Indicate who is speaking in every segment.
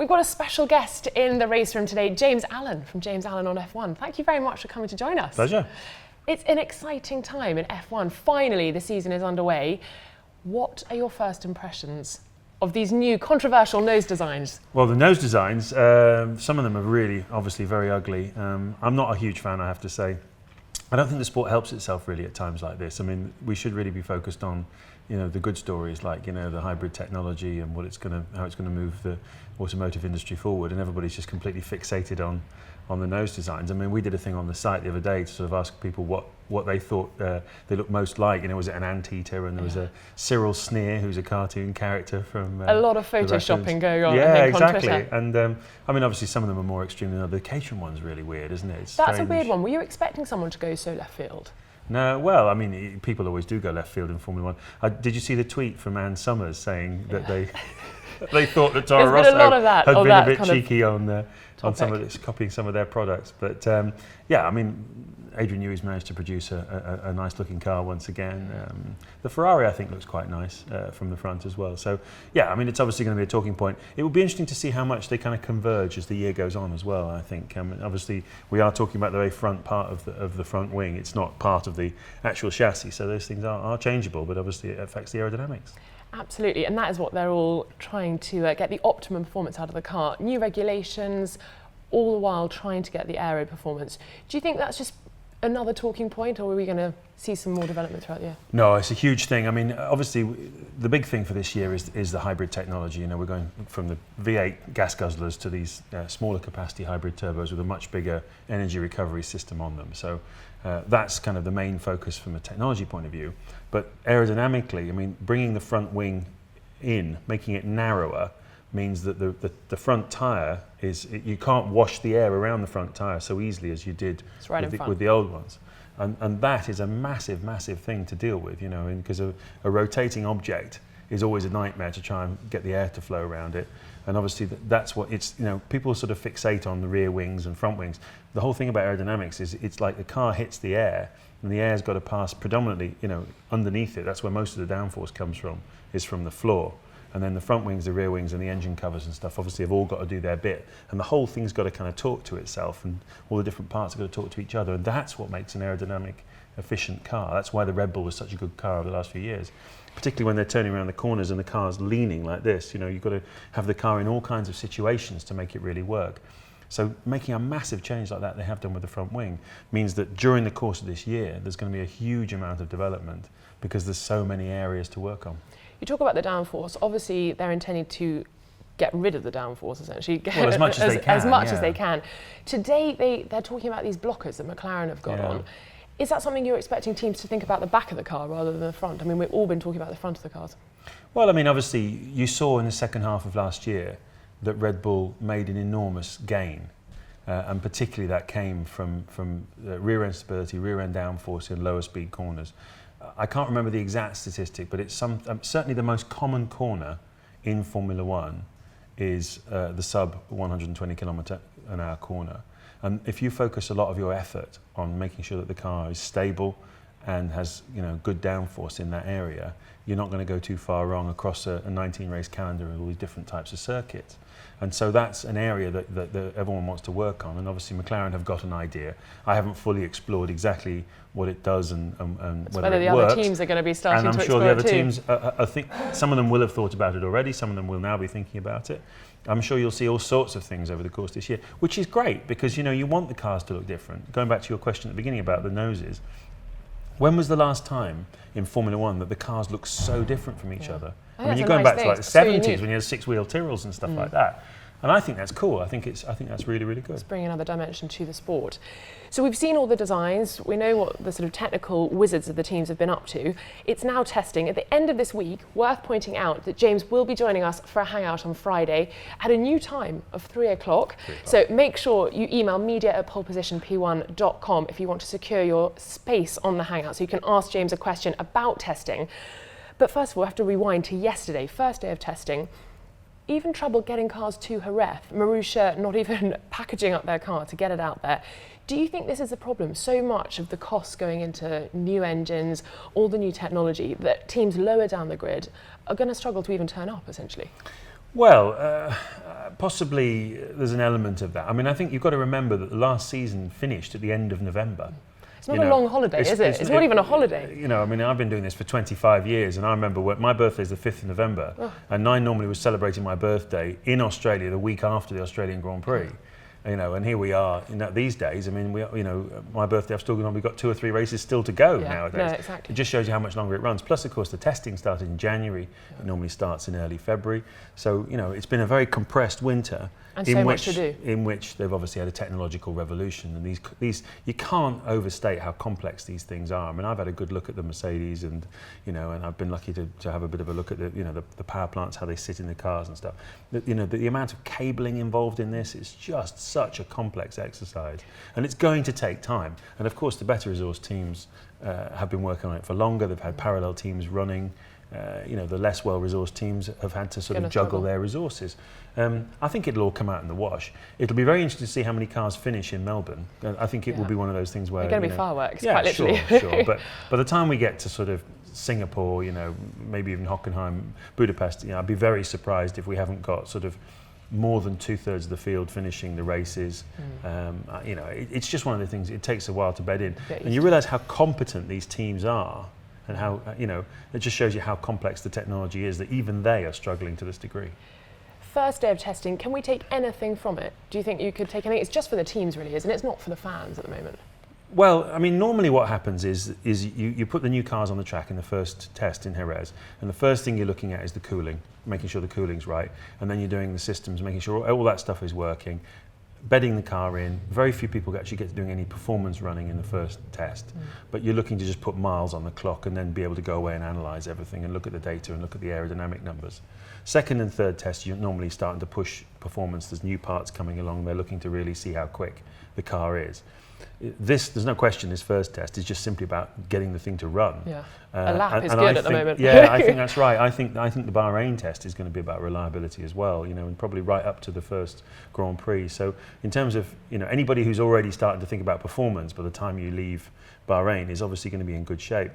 Speaker 1: We've got a special guest in the race room today, James Allen from James Allen on F1. Thank you very much for coming to join us.
Speaker 2: Pleasure.
Speaker 1: It's an exciting time in F1. Finally, the season is underway. What are your first impressions of these new controversial nose designs?
Speaker 2: Well, the nose designs, some of them are really obviously very ugly. I'm not a huge fan, I have to say. I don't think the sport helps itself really at times like this. I mean, we should really be focused on, the good stories like, the hybrid technology and how it's going to move the automotive industry forward, and everybody's just completely fixated on the nose designs. I mean, we did a thing on the site the other day to sort of ask people what they thought they looked most like. Was it an anteater? And there was a Cyril Sneer, who's a cartoon character from
Speaker 1: a lot of photoshopping going on.
Speaker 2: Yeah,
Speaker 1: I think,
Speaker 2: exactly.
Speaker 1: On Twitter.
Speaker 2: And I mean, obviously, some of them are more extreme than others. The Caterham one's really weird, isn't it?
Speaker 1: That's a weird one. Were you expecting someone to go so left field?
Speaker 2: No, well, I mean, people always do go left field in Formula One. Did you see the tweet from Ann Summers saying that they thought that Toro Rosso had been a bit cheeky on some of this, copying some of their products? But yeah, I mean, Adrian Newey's managed to produce a nice looking car once again. The Ferrari, I think, looks quite nice from the front as well. So yeah, I mean, it's obviously going to be a talking point. It will be interesting to see how much they kind of converge as the year goes on as well, I think. Obviously, we are talking about the very front part of the front wing. It's not part of the actual chassis, so those things are changeable, but obviously it affects the aerodynamics.
Speaker 1: Absolutely, and that is what they're all trying to get the optimum performance out of the car. New regulations, all the while trying to get the aero performance. Do you think that's just another talking point, or are we going to see some more development throughout the year? No,
Speaker 2: it's a huge thing. I mean, obviously, the big thing for this year is the hybrid technology. We're going from the V8 gas guzzlers to these smaller capacity hybrid turbos with a much bigger energy recovery system on them. So that's kind of the main focus from a technology point of view. But aerodynamically, I mean, bringing the front wing in, making it narrower, means that the front tyre you can't wash the air around the front tyre so easily as you did with the old ones. And that is a massive, massive thing to deal with, because a rotating object is always a nightmare to try and get the air to flow around it. And obviously that's what it's, people sort of fixate on the rear wings and front wings. The whole thing about aerodynamics is it's like the car hits the air and the air's got to pass predominantly, underneath it. That's where most of the downforce comes from, is from the floor. And then the front wings, the rear wings and the engine covers and stuff obviously have all got to do their bit. And the whole thing's got to kind of talk to itself, and all the different parts have got to talk to each other. And that's what makes an aerodynamic, efficient car. That's why the Red Bull was such a good car over the last few years. Particularly when they're turning around the corners and the car's leaning like this. You've got to have the car in all kinds of situations to make it really work. So making a massive change like that they have done with the front wing means that during the course of this year, there's going to be a huge amount of development because there's so many areas to work on.
Speaker 1: You talk about the downforce. Obviously, they're intending to get rid of the downforce, essentially.
Speaker 2: Well, as much as they can.
Speaker 1: As much as they can. Today, they're talking about these blockers that McLaren have got on. Is that something you're expecting teams to think about the back of the car rather than the front? I mean, we've all been talking about the front of the cars.
Speaker 2: Well, I mean, obviously, you saw in the second half of last year that Red Bull made an enormous gain. And particularly that came from rear-end stability, rear-end downforce in lower speed corners. I can't remember the exact statistic, but it's certainly the most common corner in Formula One is the sub 120 km/h corner. And if you focus a lot of your effort on making sure that the car is stable and has good downforce in that area, you're not going to go too far wrong across a 19-race calendar with all these different types of circuits. And so that's an area that everyone wants to work on. And obviously McLaren have got an idea. I haven't fully explored exactly what it does and whether
Speaker 1: the
Speaker 2: it works.
Speaker 1: Other teams are going to be starting to
Speaker 2: explore it. And I'm sure the other
Speaker 1: teams,
Speaker 2: I think some of them will have thought about it already. Some of them will now be thinking about it. I'm sure you'll see all sorts of things over the course of this year, which is great because you want the cars to look different. Going back to your question at the beginning about the noses, when was the last time in Formula One that the cars look so different from each other? I mean, you're going back to like the 70s when you had six-wheel Tyrrells and stuff like that. And I think that's cool. I think that's really, really good.
Speaker 1: It's bringing another dimension to the sport. So we've seen all the designs. We know what the sort of technical wizards of the teams have been up to. It's now testing. At the end of this week, worth pointing out that James will be joining us for a hangout on Friday at a new time of 3 o'clock. So make sure you email media@polepositionp1.com if you want to secure your space on the hangout so you can ask James a question about testing. But first of all, we have to rewind to yesterday, first day of testing. Even trouble getting cars to Jerez, Marussia not even packaging up their car to get it out there. Do you think this is a problem? So much of the costs going into new engines, all the new technology, that teams lower down the grid are going to struggle to even turn up, essentially?
Speaker 2: Well, possibly there's an element of that. I mean, I think you've got to remember that the last season finished at the end of November.
Speaker 1: It's not a long holiday, is it? It's not even a holiday.
Speaker 2: You know, I mean, I've been doing this for 25 years, and I remember my birthday's the 5th of November, and I normally was celebrating my birthday in Australia the week after the Australian Grand Prix. You know, and here we are. These days, I mean, my birthday, we've got 2 or 3 races still to go nowadays.
Speaker 1: No, exactly.
Speaker 2: It just shows you how much longer it runs. Plus, of course, the testing started in January. It normally starts in early February. So, it's been a very compressed winter.
Speaker 1: And so much to do.
Speaker 2: In which they've obviously had a technological revolution, and these you can't overstate how complex these things are. I mean, I've had a good look at the Mercedes, and and I've been lucky to have a bit of a look at the power plants, how they sit in the cars and stuff. The amount of cabling involved in this is just such a complex exercise, and it's going to take time. And of course, the better resource teams have been working on it for longer. They've had parallel teams running. The less well-resourced teams have had to sort of juggle their resources. I think it'll all come out in the wash. It'll be very interesting to see how many cars finish in Melbourne. I think it will be one of those things where...
Speaker 1: They're going to be fireworks, quite literally.
Speaker 2: Sure. But by the time we get to sort of Singapore, maybe even Hockenheim, Budapest, I'd be very surprised if we haven't got sort of more than 2/3 of the field finishing the races. It's just one of the things, it takes a while to bed in. And you realise how competent these teams are. And how, it just shows you how complex the technology is, that even they are struggling to this degree.
Speaker 1: First day of testing, can we take anything from it? Do you think you could take anything? It's just for the teams really, isn't it? It's not for the fans at the moment.
Speaker 2: Well, I mean, normally what happens is you put the new cars on the track in the first test in Jerez, and the first thing you're looking at is the cooling, making sure the cooling's right, and then you're doing the systems, making sure all that stuff is working, bedding the car in. Very few people actually get to doing any performance running in the first test, but you're looking to just put miles on the clock and then be able to go away and analyse everything and look at the data and look at the aerodynamic numbers. Second and third test, you're normally starting to push performance. There's new parts coming along. They're looking to really see how quick the car is. There's no question, this first test is just simply about getting the thing to run.
Speaker 1: Yeah. A lap is good at the moment.
Speaker 2: Yeah, I think that's right. I think the Bahrain test is going to be about reliability as well, and probably right up to the first Grand Prix. So in terms of, anybody who's already starting to think about performance by the time you leave Bahrain is obviously going to be in good shape.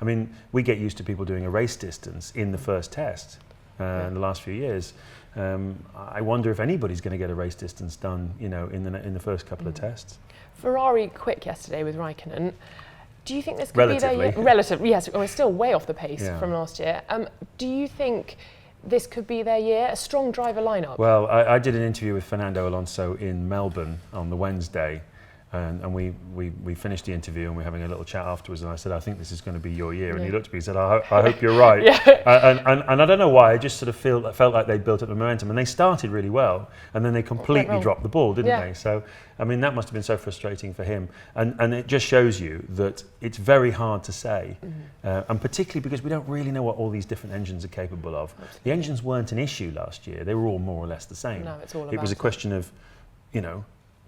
Speaker 2: I mean, we get used to people doing a race distance in the first test in the last few years. I wonder if anybody's going to get a race distance done, in the first couple of tests.
Speaker 1: Ferrari quick yesterday with Raikkonen. Do you think this could be their year? Yes, we're still way off the pace from last year. Do you think this could be their year? A strong driver lineup?
Speaker 2: Well, I did an interview with Fernando Alonso in Melbourne on the Wednesday, and we finished the interview and we're having a little chat afterwards, and I said, I think this is going to be your year. And he looked at me and said, I hope you're right. And I don't know why, I just sort of felt like they built up the momentum, and they started really well, and then they completely dropped the ball, didn't they? So, I mean, that must have been so frustrating for him. And it just shows you that it's very hard to say, and particularly because we don't really know what all these different engines are capable of. The engines weren't an issue last year. They were all more or less the same.
Speaker 1: No, it's all about
Speaker 2: it was a question of,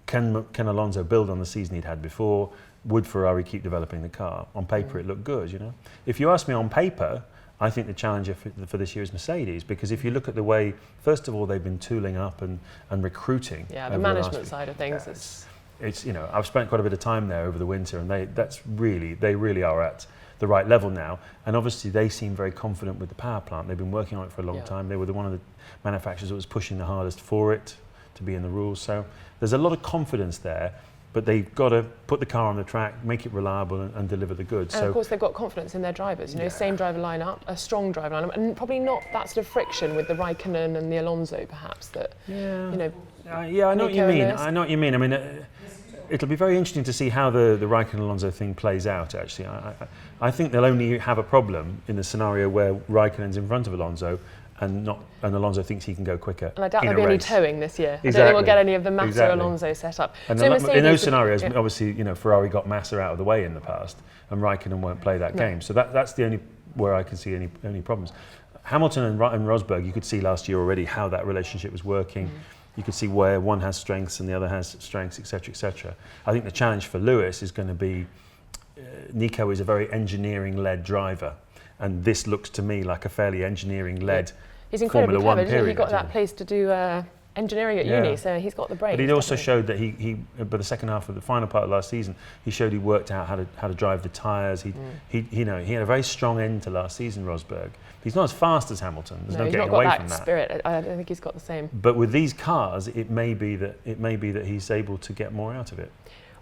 Speaker 2: can Alonso build on the season he'd had before? Would Ferrari keep developing the car? On paper, it looked good, If you ask me on paper, I think the challenger for this year is Mercedes, because if you look at the way, first of all, they've been tooling up and recruiting.
Speaker 1: Yeah, the management side of things.
Speaker 2: It's I've spent quite a bit of time there over the winter, and they really are at the right level now. And obviously, they seem very confident with the power plant. They've been working on it for a long time. They were one of the manufacturers that was pushing the hardest for it to be in the rules. So there's a lot of confidence there. But they've got to put the car on the track, make it reliable, and deliver the goods.
Speaker 1: And of course, they've got confidence in their drivers. Same driver lineup, a strong driver lineup, and probably not that sort of friction with the Raikkonen and the Alonso, perhaps. That
Speaker 2: I know what you mean. I know what you mean. I mean, it'll be very interesting to see how the Raikkonen-Alonso thing plays out. Actually, I think they'll only have a problem in the scenario where Raikkonen's in front of Alonso. And Alonso thinks he can go quicker.
Speaker 1: And I doubt there'll be any towing this year.
Speaker 2: Exactly.
Speaker 1: I don't think we'll get any of the Massa-Alonso set up.
Speaker 2: And so in those scenarios, obviously, Ferrari got Massa out of the way in the past, and Raikkonen won't play that game. So that's the only where I can see any problems. Hamilton and Rosberg, you could see last year already how that relationship was working. You could see where one has strengths and the other has strengths, etc., etc. I think the challenge for Lewis is going to be, Nico is a very engineering-led driver, and this looks to me like a fairly engineering-led.
Speaker 1: He's incredibly
Speaker 2: Formula
Speaker 1: clever,
Speaker 2: One period.
Speaker 1: He got that place to do engineering at uni, so he's got the brains.
Speaker 2: But he also showed that he by the second half of the final part of last season, he showed he worked out how to drive the tyres. He had a very strong end to last season, Rosberg. He's not as fast as Hamilton. There's no getting away from that.
Speaker 1: Spirit. I don't think he's got the same.
Speaker 2: But with these cars, it may be that he's able to get more out of it.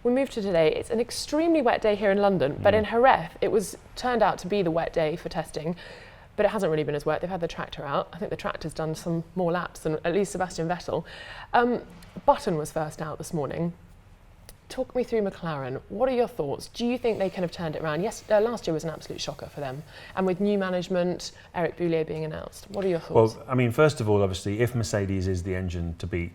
Speaker 1: We move to today. It's an extremely wet day here in London, but in Jerez, it was turned out to be the wet day for testing. But it hasn't really been as wet. They've had the tractor out. I think the tractor's done some more laps than at least Sebastian Vettel. Button was first out this morning. Talk me through McLaren. What are your thoughts? Do you think they can have turned it around? Yes, last year was an absolute shocker for them. And with new management, Eric Boullier being announced, what are your thoughts?
Speaker 2: Well, I mean, first of all, obviously, if Mercedes is the engine to beat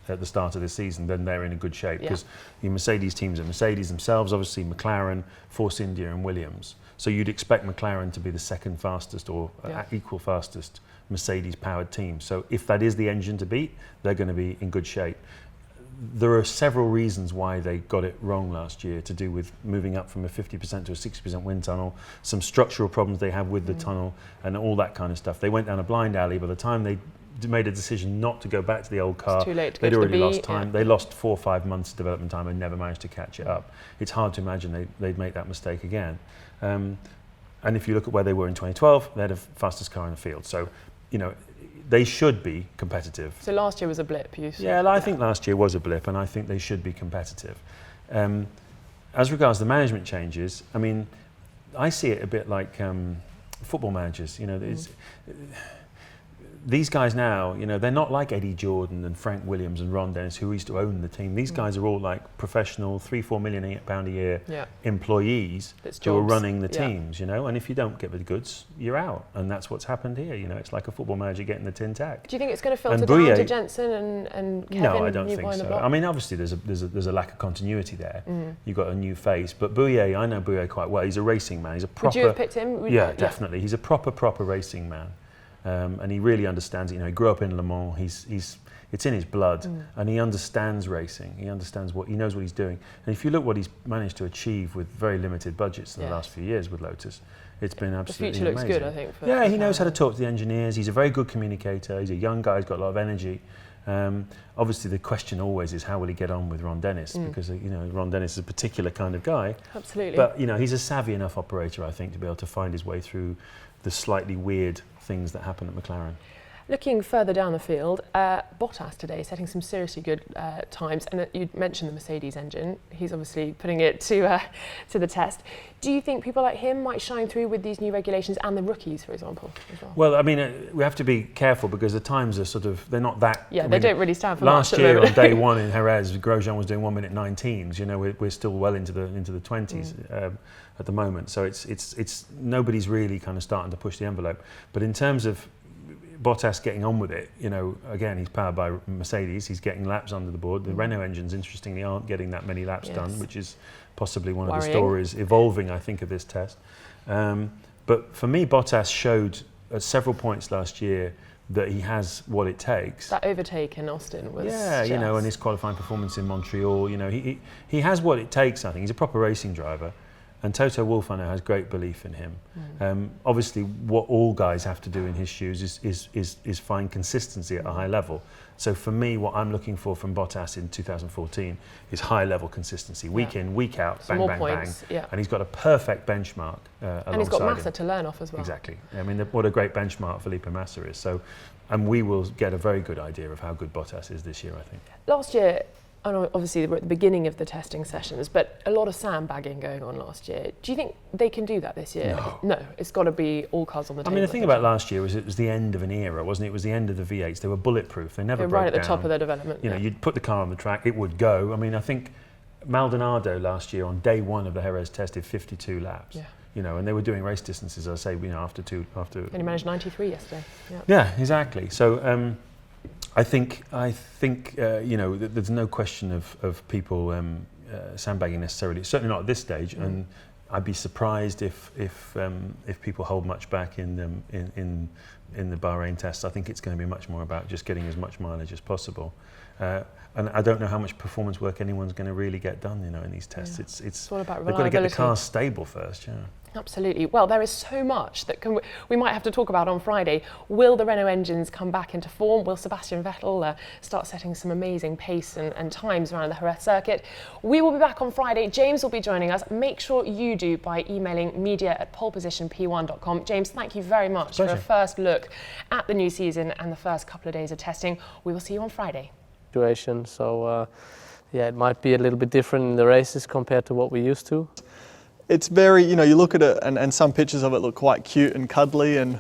Speaker 2: at the start of the season, then they're in a good shape, because the Mercedes teams are Mercedes themselves, obviously McLaren, Force India and Williams. So you'd expect McLaren to be the second fastest or equal fastest Mercedes-powered team. So if that is the engine to beat, they're going to be in good shape. There are several reasons why they got it wrong last year, to do with moving up from a 50% to a 60% wind tunnel, some structural problems they have with the tunnel and all that kind of stuff. They went down a blind alley. By the time they made a decision not to go back to the old car,
Speaker 1: too late to
Speaker 2: they'd
Speaker 1: go to
Speaker 2: already
Speaker 1: the B,
Speaker 2: lost time. They lost 4 or 5 months of development time and never managed to catch it up. It's hard to imagine they'd make that mistake again. And if you look at where they were in 2012, they had the fastest car in the field. So, they should be competitive.
Speaker 1: So last year was a blip, you said?
Speaker 2: Yeah, I think last year was a blip, and I think they should be competitive. As regards the management changes, I mean, I see it a bit like football managers. These guys now, they're not like Eddie Jordan and Frank Williams and Ron Dennis, who used to own the team. These guys are all like professional, £3-4 million a year employees who are running the teams, and if you don't get the goods, you're out. And that's what's happened here. It's like a football manager getting the tin tack.
Speaker 1: Do you think it's going to filter down to Jensen and Kevin?
Speaker 2: No, I don't think so. I mean, obviously there's a lack of continuity there. You've got a new face, but Boullier, I know Boullier quite well. He's a racing man. He's a proper.
Speaker 1: Would you have picked him?
Speaker 2: Definitely. He's a proper racing man. And he really understands it. He grew up in Le Mans. It's in his blood, and he understands racing. He knows what he's doing. And if you look what he's managed to achieve with very limited budgets in the last few years with Lotus, it's been absolutely amazing.
Speaker 1: The future looks good, I think.
Speaker 2: He knows how to talk to the engineers. He's a very good communicator. He's a young guy. He's got a lot of energy. Obviously, the question always is how will he get on with Ron Dennis, because Ron Dennis is a particular kind of guy.
Speaker 1: Absolutely.
Speaker 2: But he's a savvy enough operator, I think, to be able to find his way through the slightly weird things that happen at McLaren.
Speaker 1: Looking further down the field, Bottas today setting some seriously good times, and you mentioned the Mercedes engine. He's obviously putting it to the test. Do you think people like him might shine through with these new regulations and the rookies, for example, as well?
Speaker 2: Well, I mean, we have to be careful because the times are they're not that.
Speaker 1: Yeah, they don't really stand for
Speaker 2: last
Speaker 1: much.
Speaker 2: Last year on day one in Jerez, Grosjean was doing 1:19s. We're still well into the 20s at the moment. So it's nobody's really kind of starting to push the envelope. But in terms of Bottas getting on with it, again, he's powered by Mercedes. He's getting laps under the board. The Renault engines, interestingly, aren't getting that many laps done, which is possibly one of the stories evolving, I think, of this test. But for me, Bottas showed at several points last year that he has what it takes.
Speaker 1: That overtake in Austin was
Speaker 2: and his qualifying performance in Montreal, he has what it takes, I think. He's a proper racing driver. And Toto Wolff, I know, has great belief in him. Obviously, what all guys have to do in his shoes is find consistency at a high level. So for me, what I'm looking for from Bottas in 2014 is high-level consistency, week in, week out,
Speaker 1: some
Speaker 2: bang,
Speaker 1: more
Speaker 2: bang,
Speaker 1: points,
Speaker 2: bang. And he's got a perfect benchmark alongside him.
Speaker 1: And he's got Massa to learn off as well.
Speaker 2: Exactly. I mean, what a great benchmark Felipe Massa is. So, and we will get a very good idea of how good Bottas is this year, I think.
Speaker 1: Last year, I know obviously they were at the beginning of the testing sessions, but a lot of sandbagging going on last year. Do you think they can do that this year? No, it's got to be all cars on the table.
Speaker 2: I mean, the thing about last year was it was the end of an era, wasn't it? It was the end of the V8s. They were bulletproof. They never broke down.
Speaker 1: Right at the top of their development.
Speaker 2: You'd put the car on the track, it would go. I mean, I think Maldonado last year on day one of the Jerez test did 52 laps. And they were doing race distances, as I say, after.
Speaker 1: And he managed 93 yesterday.
Speaker 2: Yeah, exactly. So. I think there's no question of people sandbagging necessarily. Certainly not at this stage, and I'd be surprised if people hold much back in the Bahrain tests. I think it's going to be much more about just getting as much mileage as possible. And I don't know how much performance work anyone's going to really get done, in these tests. It's
Speaker 1: all about
Speaker 2: they've got to get the cars stable first.
Speaker 1: Absolutely. Well, there is so much that we might have to talk about on Friday. Will the Renault engines come back into form? Will Sebastian Vettel start setting some amazing pace and times around the Jerez circuit? We will be back on Friday. James will be joining us. Make sure you do by emailing media@polepositionp1.com. James, thank you very much for a first look at the new season and the first couple of days of testing. We will see you on Friday.
Speaker 3: So, yeah, it might be a little bit different in the races compared to what we used to.
Speaker 4: It's very, you know, you look at it and some pictures of it look quite cute and cuddly, and